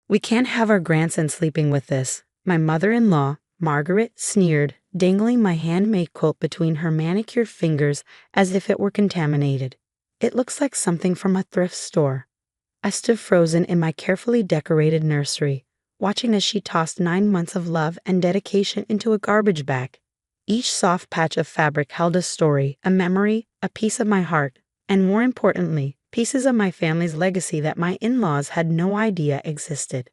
"We can't have our grandson sleeping with this," my mother-in-law, Margaret, sneered, dangling my handmade quilt between her manicured fingers as if it were contaminated. "It looks like something from a thrift store." I stood frozen in my carefully decorated nursery, watching as she tossed 9 months of love and dedication into a garbage bag. Each soft patch of fabric held a story, a memory, a piece of my heart, and more importantly, pieces of my family's legacy that my in-laws had no idea existed.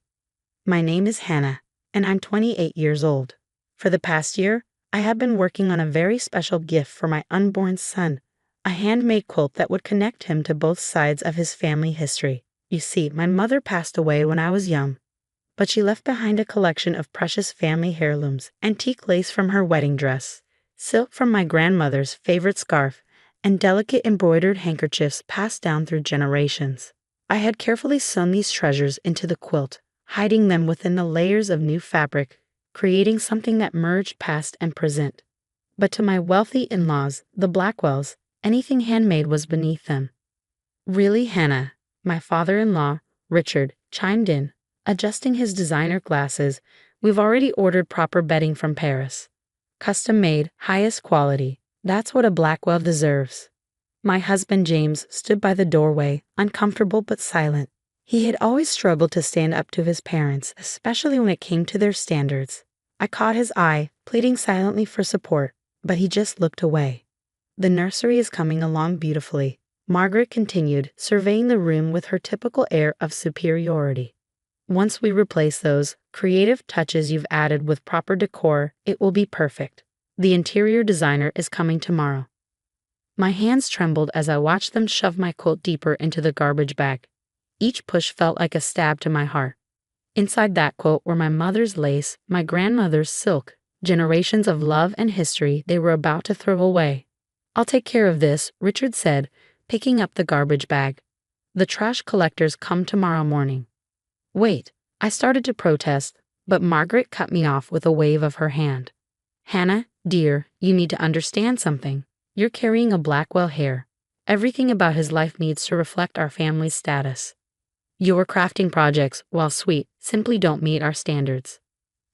My name is Hannah, and I'm 28 years old. For the past year, I have been working on a very special gift for my unborn son, a handmade quilt that would connect him to both sides of his family history. You see, my mother passed away when I was young, but she left behind a collection of precious family heirlooms, antique lace from her wedding dress, silk from my grandmother's favorite scarf, and delicate embroidered handkerchiefs passed down through generations. I had carefully sewn these treasures into the quilt, hiding them within the layers of new fabric, creating something that merged past and present. But to my wealthy in-laws, the Blackwells, anything handmade was beneath them. "Really, Hannah?" My father-in-law, Richard, chimed in, adjusting his designer glasses. "We've already ordered proper bedding from Paris. Custom made, highest quality. That's what a Blackwell deserves." My husband James stood by the doorway, uncomfortable but silent. He had always struggled to stand up to his parents, especially when it came to their standards. I caught his eye, pleading silently for support, but he just looked away. "The nursery is coming along beautifully," Margaret continued, surveying the room with her typical air of superiority. "Once we replace those creative touches you've added with proper decor, it will be perfect. The interior designer is coming tomorrow." My hands trembled as I watched them shove my quilt deeper into the garbage bag. Each push felt like a stab to my heart. Inside that quilt were my mother's lace, my grandmother's silk, generations of love and history they were about to throw away. "I'll take care of this," Richard said, picking up the garbage bag. "The trash collectors come tomorrow morning." "Wait," I started to protest, but Margaret cut me off with a wave of her hand. "Hannah, dear, you need to understand something. You're carrying a Blackwell hair. Everything about his life needs to reflect our family's status. Your crafting projects, while sweet, simply don't meet our standards."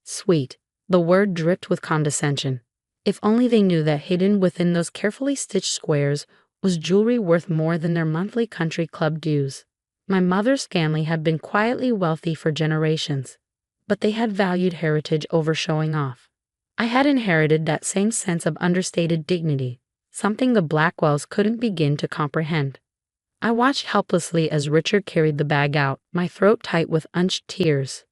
Sweet. The word dripped with condescension. If only they knew that hidden within those carefully stitched squares was jewelry worth more than their monthly country club dues. My mother's family had been quietly wealthy for generations, but they had valued heritage over showing off. I had inherited that same sense of understated dignity, something the Blackwells couldn't begin to comprehend. I watched helplessly as Richard carried the bag out, my throat tight with unshed tears.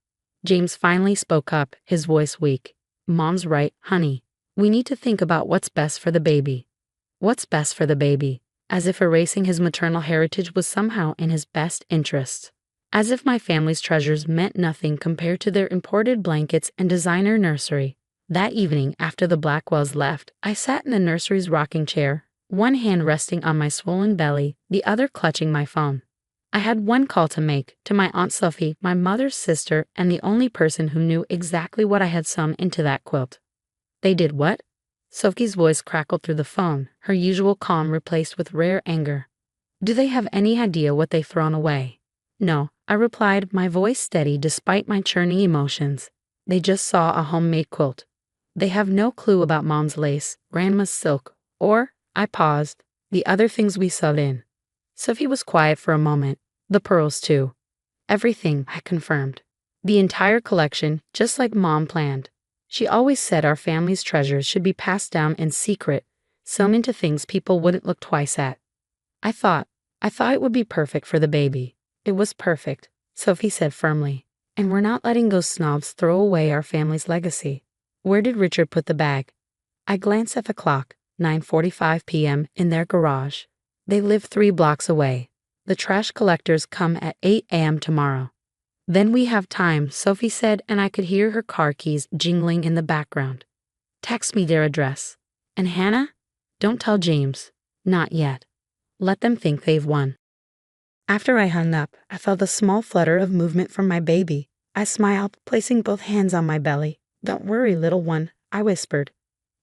James finally spoke up, his voice weak. "Mom's right, honey. We need to think about what's best for the baby." What's best for the baby? As if erasing his maternal heritage was somehow in his best interests. As if my family's treasures meant nothing compared to their imported blankets and designer nursery. That evening, after the Blackwells left, I sat in the nursery's rocking chair, one hand resting on my swollen belly, the other clutching my phone. I had one call to make, to my Aunt Sophie, my mother's sister, and the only person who knew exactly what I had sewn into that quilt. "They did what?" Sophie's voice crackled through the phone, her usual calm replaced with rare anger. "Do they have any idea what they've thrown away?" "No," I replied, my voice steady despite my churning emotions. "They just saw a homemade quilt. They have no clue about Mom's lace, Grandma's silk, or," I paused, "the other things we sewed in." Sophie was quiet for a moment. "The pearls, too." "Everything," I confirmed. "The entire collection, just like Mom planned. She always said our family's treasures should be passed down in secret, sewn into things people wouldn't look twice at." I thought it would be perfect for the baby." "It was perfect," Sophie said firmly. "And we're not letting those snobs throw away our family's legacy." "Where did Richard put the bag?" I glanced at the clock, 9:45 p.m. in their garage. "They live 3 blocks away. The trash collectors come at 8 a.m. tomorrow." "Then we have time," Sophie said, and I could hear her car keys jingling in the background. "Text me their address. And Hannah? Don't tell James. Not yet. Let them think they've won." After I hung up, I felt a small flutter of movement from my baby. I smiled, placing both hands on my belly. "Don't worry, little one," I whispered.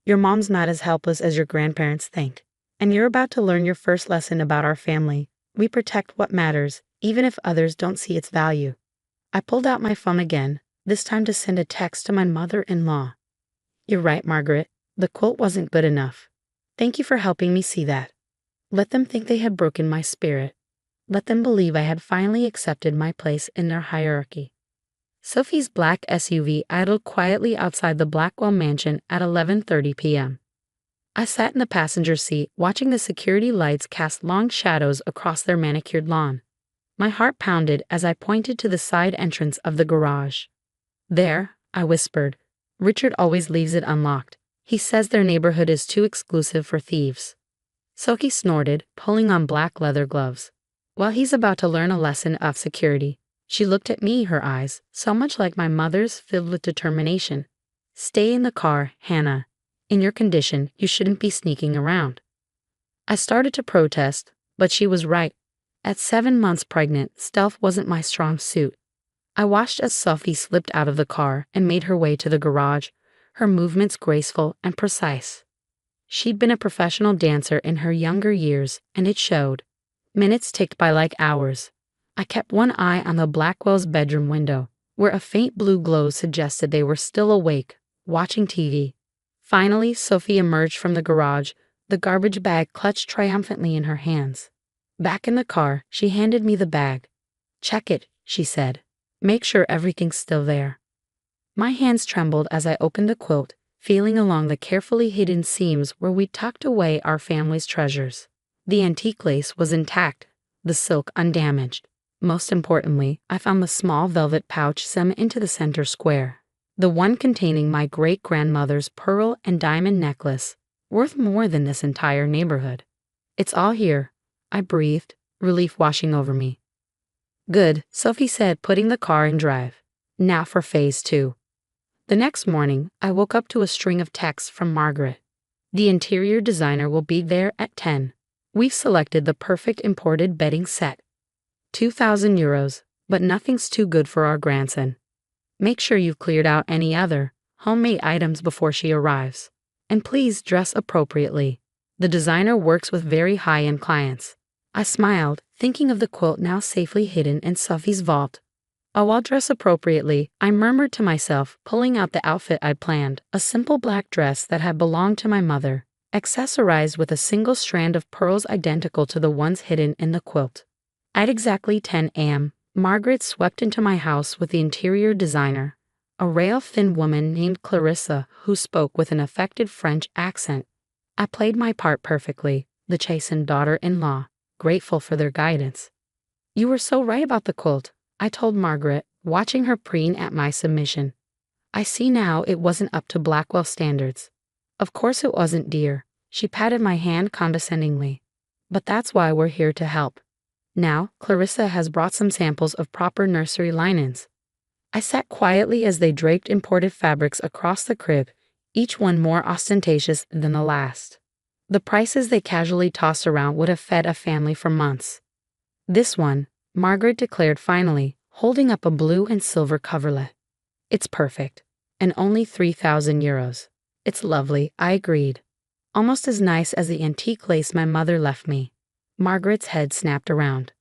"Your mom's not as helpless as your grandparents think. And you're about to learn your first lesson about our family. We protect what matters, even if others don't see its value." I pulled out my phone again, this time to send a text to my mother-in-law. You're right, Margaret. The quilt wasn't good enough. Thank you for helping me see that. Let them think they had broken my spirit. Let them believe I had finally accepted my place in their hierarchy. Sophie's black SUV idled quietly outside the Blackwell mansion at 11:30 p.m. I sat in the passenger seat watching the security lights cast long shadows across their manicured lawn. My heart pounded as I pointed to the side entrance of the garage. There, I whispered. Richard always leaves it unlocked. He says their neighborhood is too exclusive for thieves. Sophie snorted, pulling on black leather gloves. While he's about to learn a lesson of security, she looked at me, her eyes, so much like my mother's, filled with determination. Stay in the car, Hannah. In your condition, you shouldn't be sneaking around. I started to protest, but she was right. At 7 months pregnant, stealth wasn't my strong suit. I watched as Sophie slipped out of the car and made her way to the garage, her movements graceful and precise. She'd been a professional dancer in her younger years, and it showed. Minutes ticked by like hours. I kept one eye on the Blackwell's bedroom window, where a faint blue glow suggested they were still awake, watching TV. Finally, Sophie emerged from the garage, the garbage bag clutched triumphantly in her hands. Back in the car, she handed me the bag. Check it, she said. Make sure everything's still there. My hands trembled as I opened the quilt, feeling along the carefully hidden seams where we tucked away our family's treasures. The antique lace was intact, the silk undamaged. Most importantly, I found the small velvet pouch sewn into the center square, the one containing my great-grandmother's pearl and diamond necklace, worth more than this entire neighborhood. It's all here, I breathed, relief washing over me. Good, Sophie said, putting the car in drive. Now for phase 2. The next morning, I woke up to a string of texts from Margaret. The interior designer will be there at 10. We've selected the perfect imported bedding set. 2,000 euros, but nothing's too good for our grandson. Make sure you've cleared out any other homemade items before she arrives. And please dress appropriately. The designer works with very high-end clients. I smiled, thinking of the quilt now safely hidden in Sophie's vault. Oh, I'll dress appropriately, I murmured to myself, pulling out the outfit I'd planned, a simple black dress that had belonged to my mother, accessorized with a single strand of pearls identical to the ones hidden in the quilt. At exactly 10 a.m., Margaret swept into my house with the interior designer, a rail-thin woman named Clarissa who spoke with an affected French accent. I played my part perfectly, the chastened daughter-in-law, grateful for their guidance. You were so right about the quilt, I told Margaret, watching her preen at my submission. I see now it wasn't up to Blackwell standards. Of course it wasn't, dear. She patted my hand condescendingly. But that's why we're here to help. Now, Clarissa has brought some samples of proper nursery linens. I sat quietly as they draped imported fabrics across the crib, each one more ostentatious than the last. The prices they casually tossed around would have fed a family for months. This one, Margaret declared finally, holding up a blue and silver coverlet. It's perfect, and only 3,000 euros. It's lovely, I agreed. Almost as nice as the antique lace my mother left me. Margaret's head snapped around.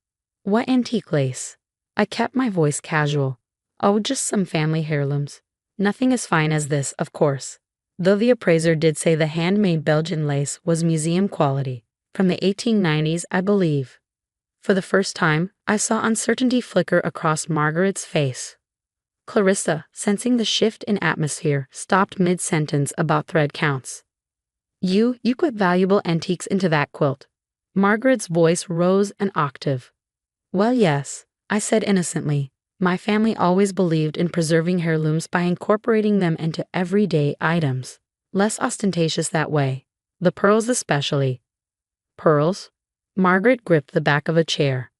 What antique lace? I kept my voice casual. Oh, just some family heirlooms. Nothing as fine as this, of course. Though the appraiser did say the handmade Belgian lace was museum quality, from the 1890s, I believe. For the first time, I saw uncertainty flicker across Margaret's face. Clarissa, sensing the shift in atmosphere, stopped mid-sentence about thread counts. You put valuable antiques into that quilt. Margaret's voice rose an octave. Well, yes, I said innocently. My family always believed in preserving heirlooms by incorporating them into everyday items. Less ostentatious that way. The pearls especially. Pearls? Margaret gripped the back of a chair.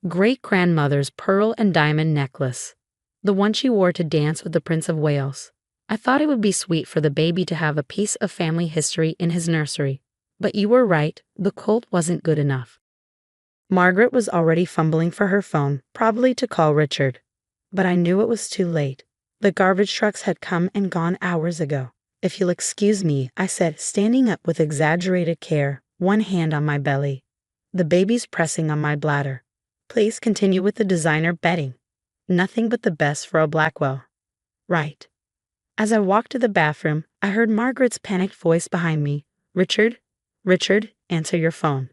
Great-grandmother's pearl and diamond necklace. The one she wore to dance with the Prince of Wales. I thought it would be sweet for the baby to have a piece of family history in his nursery. But you were right, the quilt wasn't good enough. Margaret was already fumbling for her phone, probably to call Richard. But I knew it was too late. The garbage trucks had come and gone hours ago. If you'll excuse me, I said, standing up with exaggerated care, one hand on my belly. The baby's pressing on my bladder. Please continue with the designer bedding. Nothing but the best for a Blackwell. Right. As I walked to the bathroom, I heard Margaret's panicked voice behind me. Richard? Richard, answer your phone.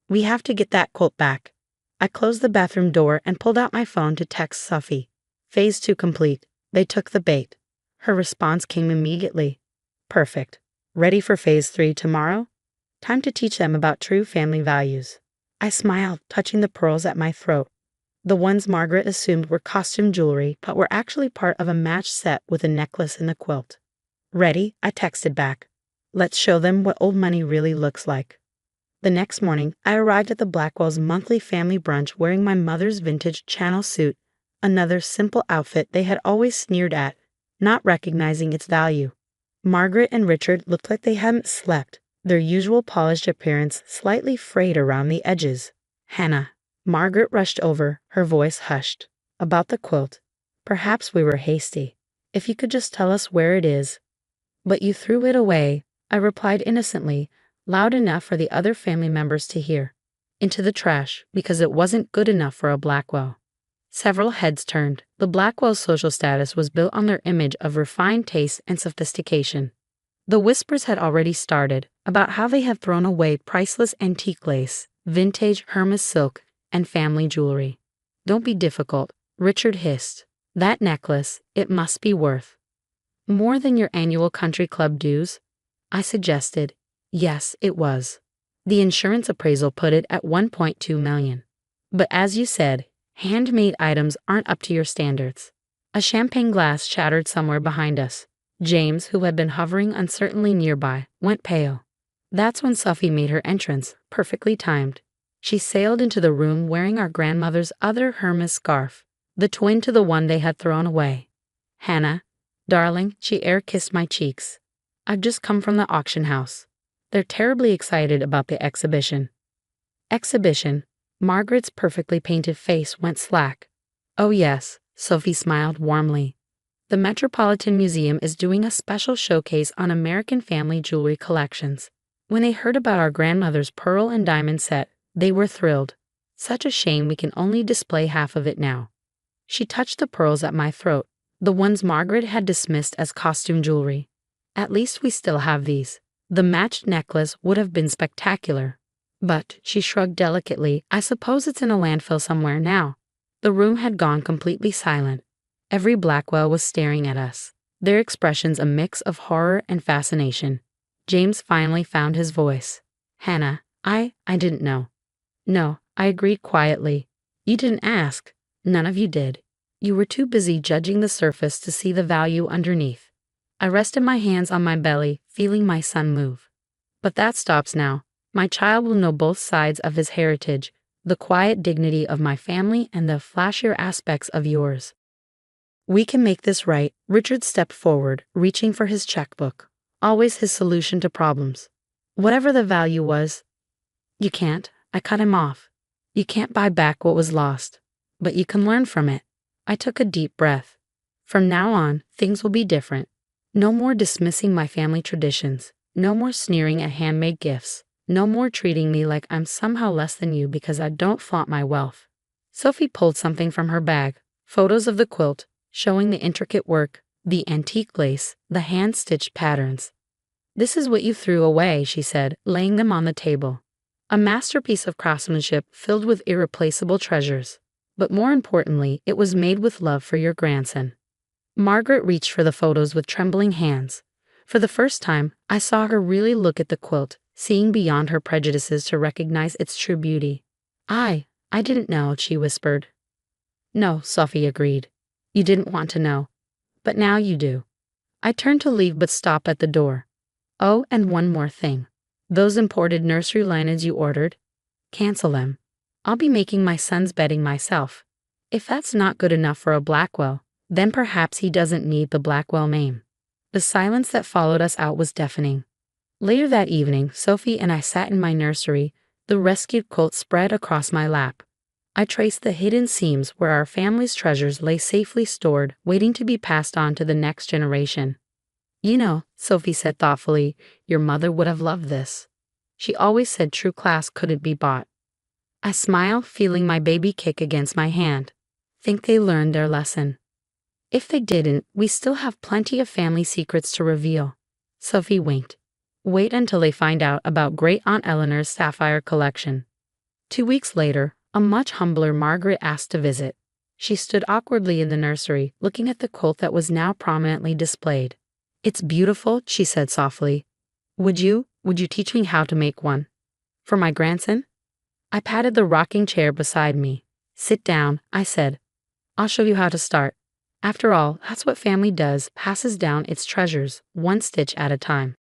We have to get that quilt back. I closed the bathroom door and pulled out my phone to text Sophie. Phase 2 complete. They took the bait. Her response came immediately. Perfect. Ready for phase 3 tomorrow? Time to teach them about true family values. I smiled, touching the pearls at my throat. The ones Margaret assumed were costume jewelry, but were actually part of a matched set with a necklace in the quilt. Ready? I texted back. Let's show them what old money really looks like. The next morning, I arrived at the Blackwells' monthly family brunch wearing my mother's vintage Channel suit, another simple outfit they had always sneered at, not recognizing its value. Margaret and Richard looked like they hadn't slept, their usual polished appearance slightly frayed around the edges. Hannah. Margaret rushed over, her voice hushed. About the quilt. Perhaps we were hasty. If you could just tell us where it is. But you threw it away, I replied innocently, loud enough for the other family members to hear. Into the trash, because it wasn't good enough for a Blackwell. Several heads turned. The Blackwell's social status was built on their image of refined taste and sophistication. The whispers had already started about how they had thrown away priceless antique lace, vintage Hermes silk, and family jewelry. Don't be difficult, Richard hissed. That necklace, it must be worth more than your annual country club dues? I suggested. Yes, it was. The insurance appraisal put it at $1.2 million. But as you said, handmade items aren't up to your standards. A champagne glass shattered somewhere behind us. James, who had been hovering uncertainly nearby, went pale. That's when Sophie made her entrance, perfectly timed. She sailed into the room wearing our grandmother's other Hermes scarf, the twin to the one they had thrown away. Hannah, darling, she air-kissed my cheeks. I've just come from the auction house. They're terribly excited about the exhibition. Exhibition? Margaret's perfectly painted face went slack. Oh yes, Sophie smiled warmly. The Metropolitan Museum is doing a special showcase on American family jewelry collections. When they heard about our grandmother's pearl and diamond set, they were thrilled. Such a shame we can only display half of it now. She touched the pearls at my throat, the ones Margaret had dismissed as costume jewelry. At least we still have these. The matched necklace would have been spectacular. But, she shrugged delicately, I suppose it's in a landfill somewhere now. The room had gone completely silent. Every Blackwell was staring at us, their expressions a mix of horror and fascination. James finally found his voice. Hannah, I didn't know. No, I agreed quietly. You didn't ask. None of you did. You were too busy judging the surface to see the value underneath. I rested my hands on my belly, feeling my son move. But that stops now. My child will know both sides of his heritage, the quiet dignity of my family and the flashier aspects of yours. We can make this right. Richard stepped forward, reaching for his checkbook. Always his solution to problems. Whatever the value was. You can't. I cut him off. You can't buy back what was lost. But you can learn from it. I took a deep breath. From now on, things will be different. No more dismissing my family traditions. No more sneering at handmade gifts. No more treating me like I'm somehow less than you because I don't flaunt my wealth. Sophie pulled something from her bag. Photos of the quilt, showing the intricate work, the antique lace, the hand-stitched patterns. This is what you threw away, she said, laying them on the table. A masterpiece of craftsmanship filled with irreplaceable treasures. But more importantly, it was made with love for your grandson. Margaret reached for the photos with trembling hands. For the first time, I saw her really look at the quilt, seeing beyond her prejudices to recognize its true beauty. I didn't know, she whispered. No, Sophie agreed. You didn't want to know. But now you do. I turned to leave but stopped at the door. Oh, and one more thing. Those imported nursery linens you ordered? Cancel them. I'll be making my son's bedding myself. If that's not good enough for a Blackwell, then perhaps he doesn't need the Blackwell name. The silence that followed us out was deafening. Later that evening, Sophie and I sat in my nursery, the rescued quilt spread across my lap. I traced the hidden seams where our family's treasures lay safely stored, waiting to be passed on to the next generation. You know, Sophie said thoughtfully, your mother would have loved this. She always said true class couldn't be bought. I smiled, feeling my baby kick against my hand. think they learned their lesson. If they didn't, we still have plenty of family secrets to reveal. Sophie winked. Wait until they find out about Great Aunt Eleanor's sapphire collection. 2 weeks later, a much humbler Margaret asked to visit. She stood awkwardly in the nursery, looking at the quilt that was now prominently displayed. "It's beautiful," she said softly. Would you teach me how to make one? For my grandson?" I patted the rocking chair beside me. "Sit down," I said. "I'll show you how to start. After all, that's what family does, passes down its treasures, one stitch at a time."